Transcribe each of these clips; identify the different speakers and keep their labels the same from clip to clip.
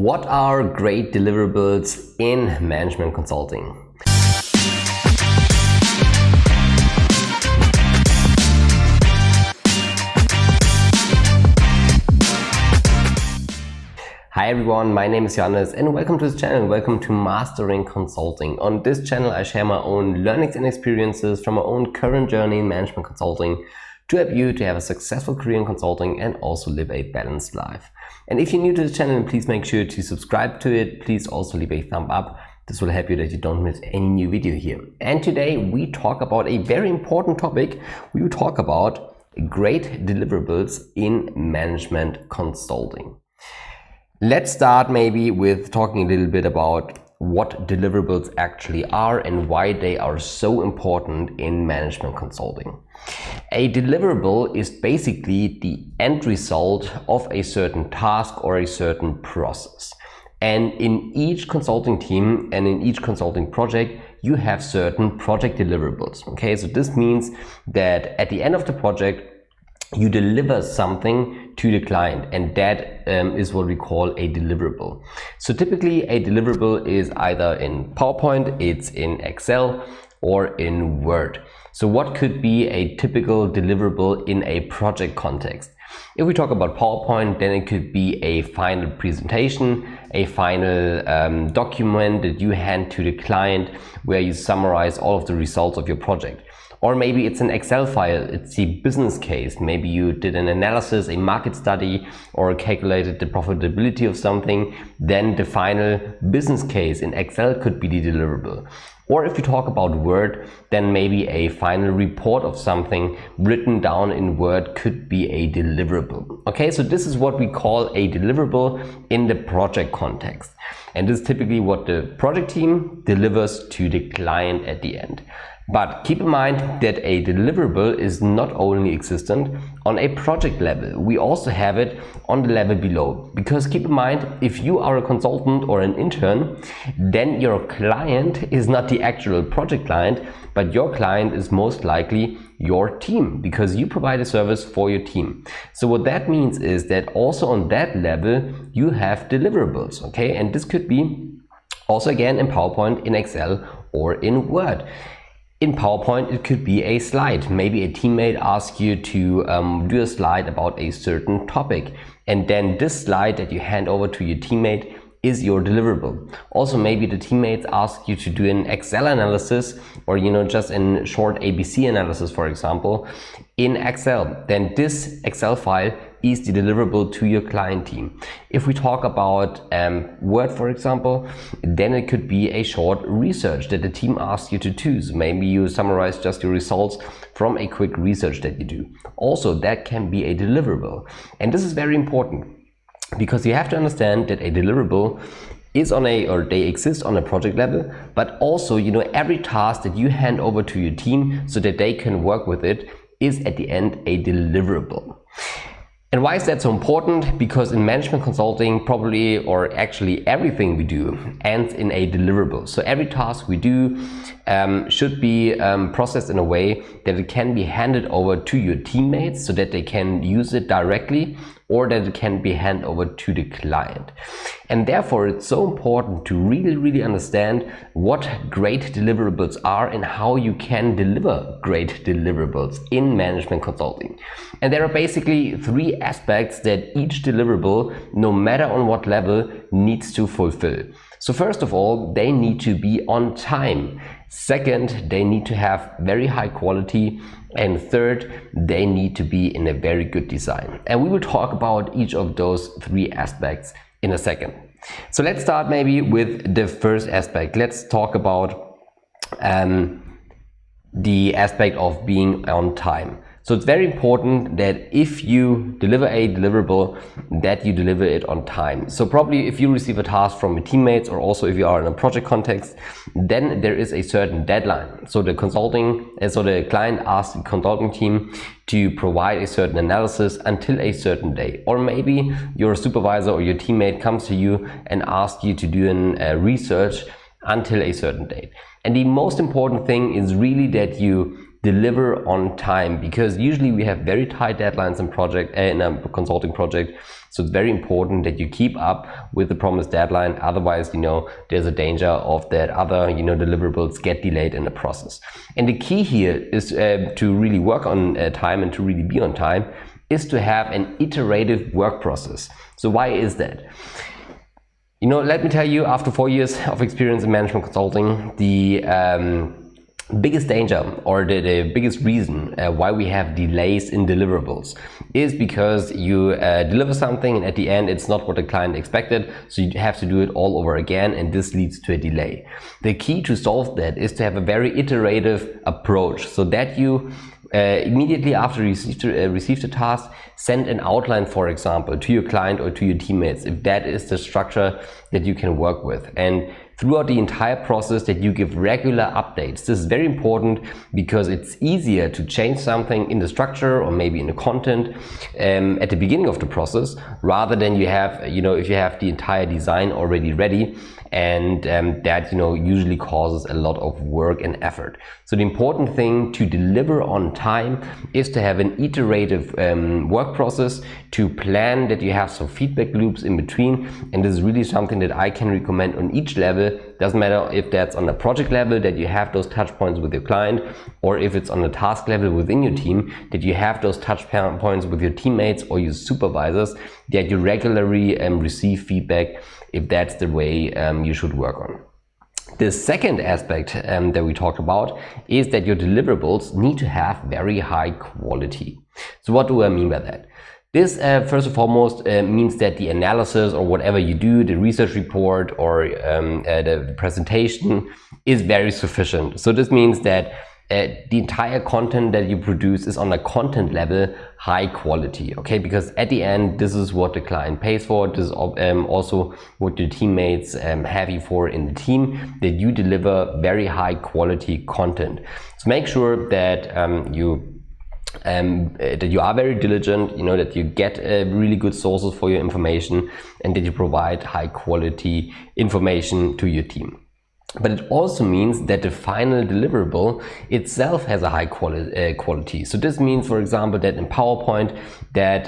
Speaker 1: What are great deliverables in management consulting? Hi everyone, my name is Johannes and welcome to this channel. Welcome to Mastering Consulting. On this channel I share my own learnings and experiences from my own current journey in management consulting to help you to have a successful career in consulting and also live a balanced life. And if you're new to the channel, please make sure to subscribe to it. Please also leave a thumb up. This will help you that you don't miss any new video here. And today we talk about a very important topic. We will talk about great deliverables in management consulting. Let's start maybe with talking a little bit about what deliverables actually are and why they are so important in management consulting. A deliverable is basically the end result of a certain task or a certain process. And in each consulting team and in each consulting project, you have certain project deliverables. Okay, so this means that at the end of the project, you deliver something to the client, and that is what we call a deliverable. So typically a deliverable is either in PowerPoint, it's in Excel, or in Word. So what could be a typical deliverable in a project context? If we talk about PowerPoint, then it could be a final presentation, a final document that you hand to the client where you summarize all of the results of your project. Or maybe it's an Excel file, it's the business case. Maybe you did an analysis, a market study, or calculated the profitability of something. Then the final business case in Excel could be the deliverable. Or if you talk about Word, then maybe a final report of something written down in Word could be a deliverable. Okay, so this is what we call a deliverable in the project context. And this is typically what the project team delivers to the client at the end. But keep in mind that a deliverable is not only existent on a project level, we also have it on the level below. Because keep in mind, if you are a consultant or an intern, then your client is not the actual project client, but your client is most likely your team, because you provide a service for your team. So what that means is that also on that level, you have deliverables, okay? And this could be also again in PowerPoint, in Excel, or in Word. In PowerPoint, it could be a slide. Maybe a teammate asks you to do a slide about a certain topic. And then this slide that you hand over to your teammate is your deliverable. Also, maybe the teammates ask you to do an Excel analysis or, just in short ABC analysis, for example, in Excel. Then this Excel file is the deliverable to your client team. If we talk about Word, for example, then it could be a short research that the team asks you to do. So maybe you summarize just your results from a quick research that you do. Also, that can be a deliverable. And this is very important because you have to understand that a deliverable is they exist on a project level, but also, every task that you hand over to your team so that they can work with it is at the end a deliverable. And why is that so important? Because in management consulting, probably or actually everything we do ends in a deliverable. So every task we do should be processed in a way that it can be handed over to your teammates so that they can use it directly, or that it can be handed over to the client. And therefore it's so important to really understand what great deliverables are and how you can deliver great deliverables in management consulting. And there are basically three aspects that each deliverable, no matter on what level, needs to fulfill. So first of all, they need to be on time. Second, they need to have very high quality. And third, they need to be in a very good design. And we will talk about each of those three aspects in a second. So let's start maybe with the first aspect. Let's talk about the aspect of being on time. So it's very important that if you deliver a deliverable, that you deliver it on time. So probably if you receive a task from your teammates, or also if you are in a project context, then there is a certain deadline. So the client asks the consulting team to provide a certain analysis until a certain day. Or maybe your supervisor or your teammate comes to you and asks you to do a research until a certain date. And the most important thing is really that you deliver on time, because usually we have very tight deadlines in a consulting project. So it's very important that you keep up with the promised deadline. Otherwise, there's a danger of that other, deliverables get delayed in the process. And the key here is to really work on time and to really be on time is to have an iterative work process. So why is that? Let me tell you, after 4 years of experience in management consulting, the biggest danger or the biggest reason why we have delays in deliverables is because you deliver something and at the end it's not what the client expected, so you have to do it all over again, and this leads to a delay. The key to solve that is to have a very iterative approach, so that you immediately after you receive the task, send an outline, for example, to your client or to your teammates, if that is the structure that you can work with. And throughout the entire process, that you give regular updates. This is very important because it's easier to change something in the structure or maybe in the content at the beginning of the process, rather than you have, if you have the entire design already ready, and that usually causes a lot of work and effort. So the important thing to deliver on time is to have an iterative work process, to plan that you have some feedback loops in between, and this is really something that I can recommend on each level. Doesn't matter if that's on the project level, that you have those touch points with your client, or if it's on the task level within your team, that you have those touch points with your teammates or your supervisors, that you regularly receive feedback, if that's the way you should work on. The second aspect that we talked about is that your deliverables need to have very high quality. So what do I mean by that? This first and foremost means that the analysis or whatever you do, the research report or the presentation, is very sufficient. So this means that the entire content that you produce is on a content level high quality, okay? Because at the end, this is what the client pays for. This is also what your teammates have you for in the team, that you deliver very high quality content. So make sure that that you are very diligent, that you get really good sources for your information, and that you provide high quality information to your team. But it also means that the final deliverable itself has a high quality. So this means, for example, that in PowerPoint that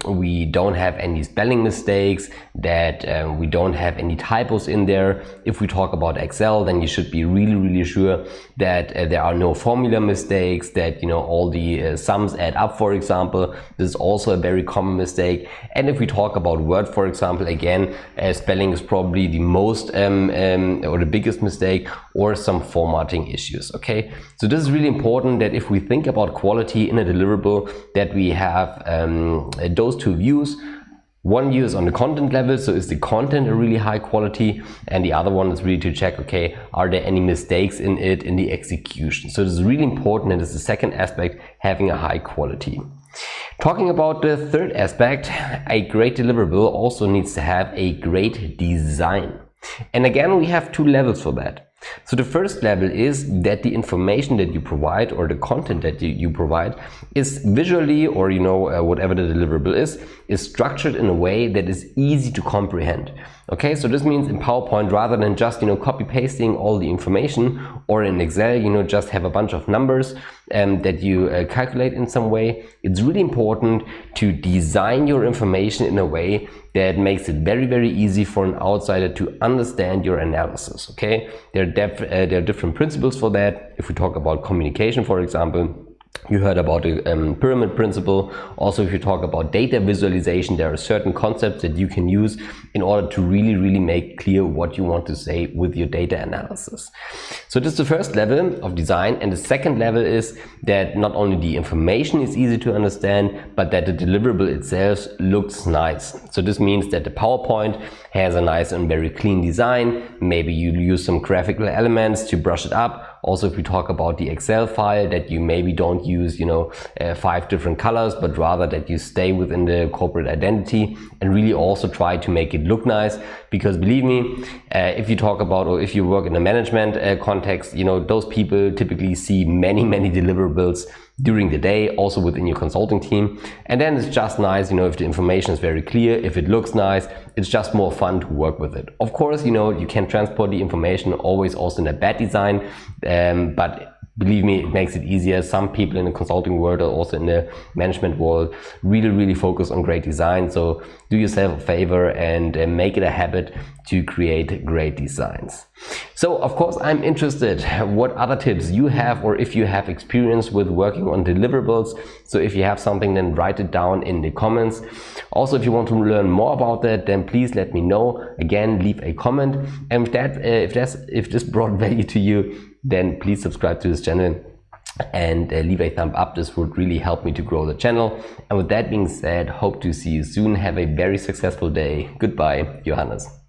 Speaker 1: we don't have any spelling mistakes, that we don't have any typos in there. If we talk about Excel, then you should be really sure that there are no formula mistakes, that all the sums add up, for example. This is also a very common mistake. And if we talk about Word, for example, again, spelling is probably the most or the biggest mistake, or some formatting issues. Okay, so this is really important, that if we think about quality in a deliverable, that we have those two views. One view is on the content level, so is the content a really high quality, and the other one is really to check, okay, are there any mistakes in it in the execution? So this is really important, and this is the second aspect, having a high quality. Talking about the third aspect, a great deliverable also needs to have a great design. And again, we have two levels for that. So the first level is that the information that you provide, or the content that you provide, is visually, or whatever the deliverable is structured in a way that is easy to comprehend. Okay, so this means in PowerPoint, rather than just copy pasting all the information, or in Excel just have a bunch of numbers that you calculate in some way, it's really important to design your information in a way that makes it very easy for an outsider to understand your analysis. Okay, there are different principles for that. If we talk about communication, for example, you heard about the pyramid principle. Also, if you talk about data visualization, there are certain concepts that you can use in order to really make clear what you want to say with your data analysis. So this is the first level of design, and the second level is that not only the information is easy to understand, but that the deliverable itself looks nice. So this means that the PowerPoint has a nice and very clean design. Maybe you use some graphical elements to brush it up. Also, if we talk about the Excel file, that you maybe don't use 5 different colors, but rather that you stay within the corporate identity and really also try to make it look nice. Because believe me, if you talk about, or if you work in a management context, those people typically see many deliverables during the day, also within your consulting team. And then it's just nice, if the information is very clear, if it looks nice, it's just more fun to work with it. Of course, you can transport the information always also in a bad design, but believe me, it makes it easier. Some people in the consulting world or also in the management world really focus on great design. So do yourself a favor and make it a habit to create great designs. So of course I'm interested what other tips you have, or if you have experience with working on deliverables. So if you have something, then write it down in the comments. Also, if you want to learn more about that, then please let me know. Again, leave a comment, and with that, if this brought value to you, then please subscribe to this channel and leave a thumb up. This would really help me to grow the channel. And with that being said, hope to see you soon. Have a very successful day. Goodbye, Johannes.